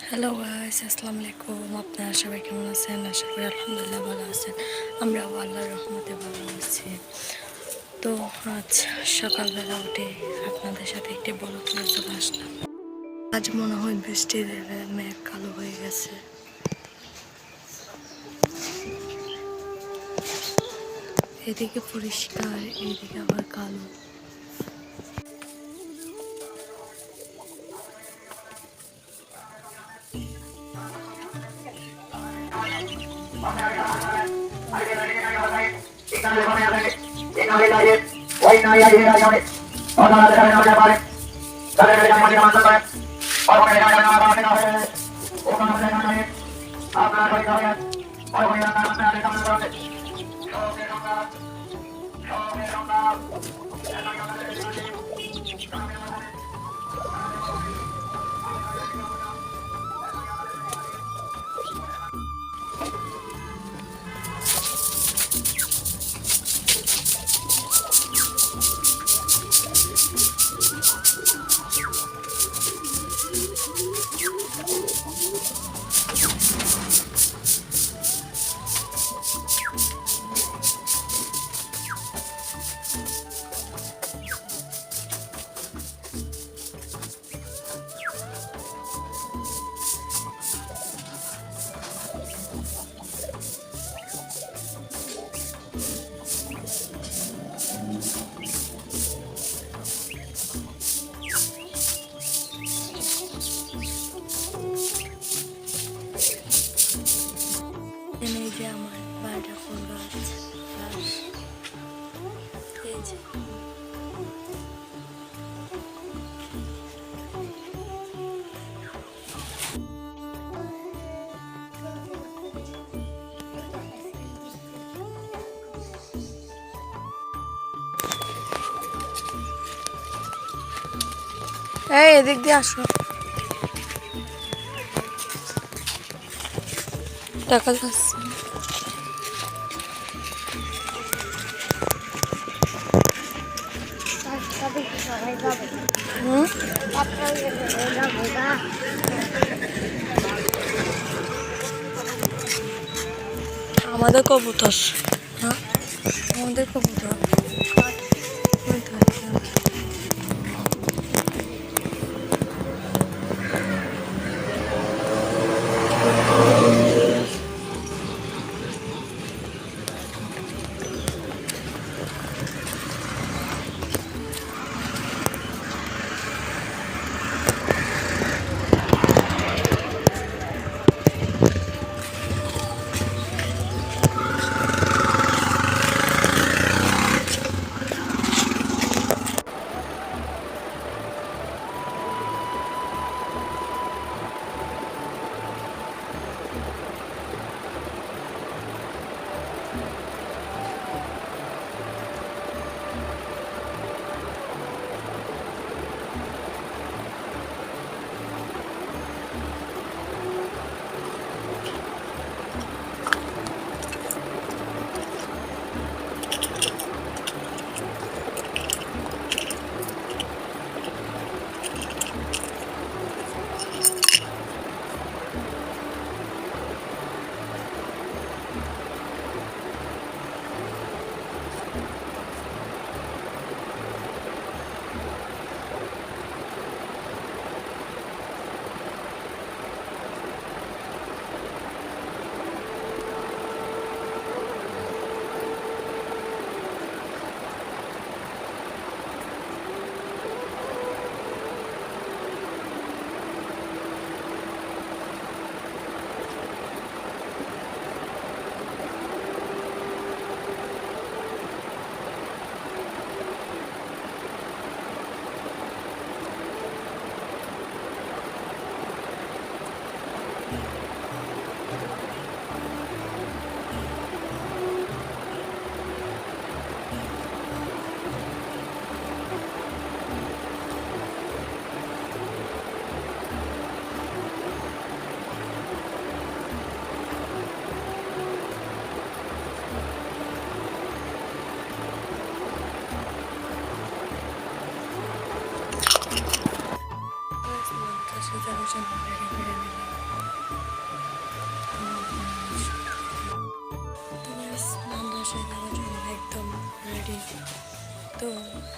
Hello guys, আসসালামু আলাইকুম। আপনারা সবাই কেমন আছেন? আশা করি আলহামদুলিল্লাহ ভালো আছেন। আমরাও আল্লাহর রহমতে ভালো আছি। তো আজ সকালবেলা উঠে আপনাদের সাথে একটি বড় করে চলে আসলাম। আজ মনে হয় বৃষ্টির মেঘ কালো হয়ে গেছে। এদিকে পরিষ্কার, এদিকে আবার কালো। এই যে আমার বাড়িটা ফুল গাছ, আর এই যে এদিক দিয়ে আসো, দেখা যাচ্ছে। আমাদের কবুতর, হ্যাঁ আমাদের কবুতর।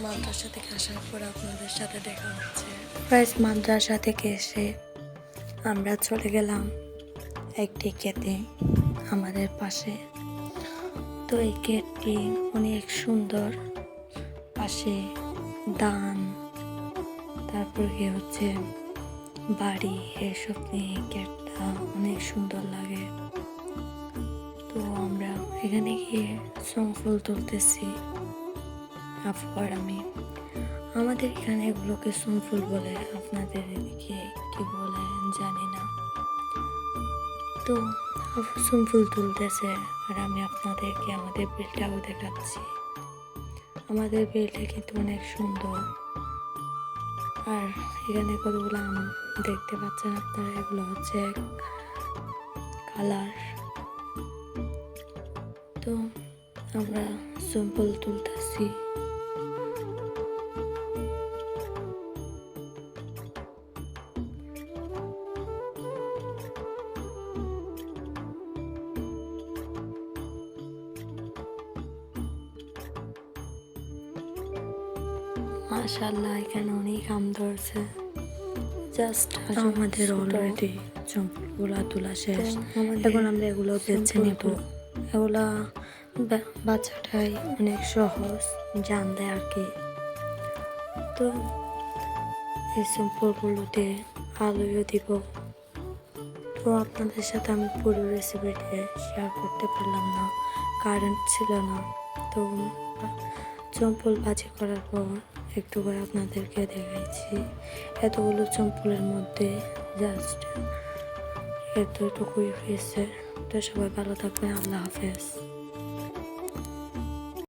মাদ্রাসা থেকে আসার পর আপনাদের সাথে দেখা হচ্ছে। প্রাইস মাদ্রাসা থেকে এসে আমরা চলে গেলাম একটি ক্ষেতে আমাদের পাশে। তো এই ক্ষেতটি অনেক সুন্দর, পাশে ধান, তারপর কি হচ্ছে বাড়ি, এসব নিয়ে ক্ষেতটা অনেক সুন্দর লাগে। তো আমরা এখানে গিয়ে ফুল তুলতেছি আপু আর আমি। আমাদের এখানে এগুলোকে ফুল বলে, আপনাদের এদিকে কি বলে জানি না। তো আপু ফুল তুলতেছে আর আমি আপনাদেরকে আমাদের বিলটাও দেখাচ্ছি। আমাদের বিলটা কিন্তু অনেক সুন্দর। আর এখানে কতগুলো আম দেখতে পাচ্ছেন আপনারা, এগুলো হচ্ছে কালার। তো আমরা ফুল তুলতেছি। মাশাআল্লাহ, এখানে অনেক আম ধরছে। জাস্ট আমাদের অলরেডি চম্পলগুলা তোলা শেষ। এখন আমরা এগুলো বেছে নেব। এগুলা বাচ্চাটাই অনেক সহজ, জান দেয় আর কি। তো এই চম্পলগুলোতে আলুও দিব। তো আপনাদের সাথে আমি পুরো রেসিপিটা শেয়ার করতে পারলাম না, কারেন্ট ছিল না। তো চম্পল ভাজি করার পর একটু করে আপনাদেরকে দেখাইছি। এতগুলো চম্পলের মধ্যে জাস্ট এতটুকুই হয়েছে। তো সবাই ভালো থাকবেন, আল্লাহ হাফেজ।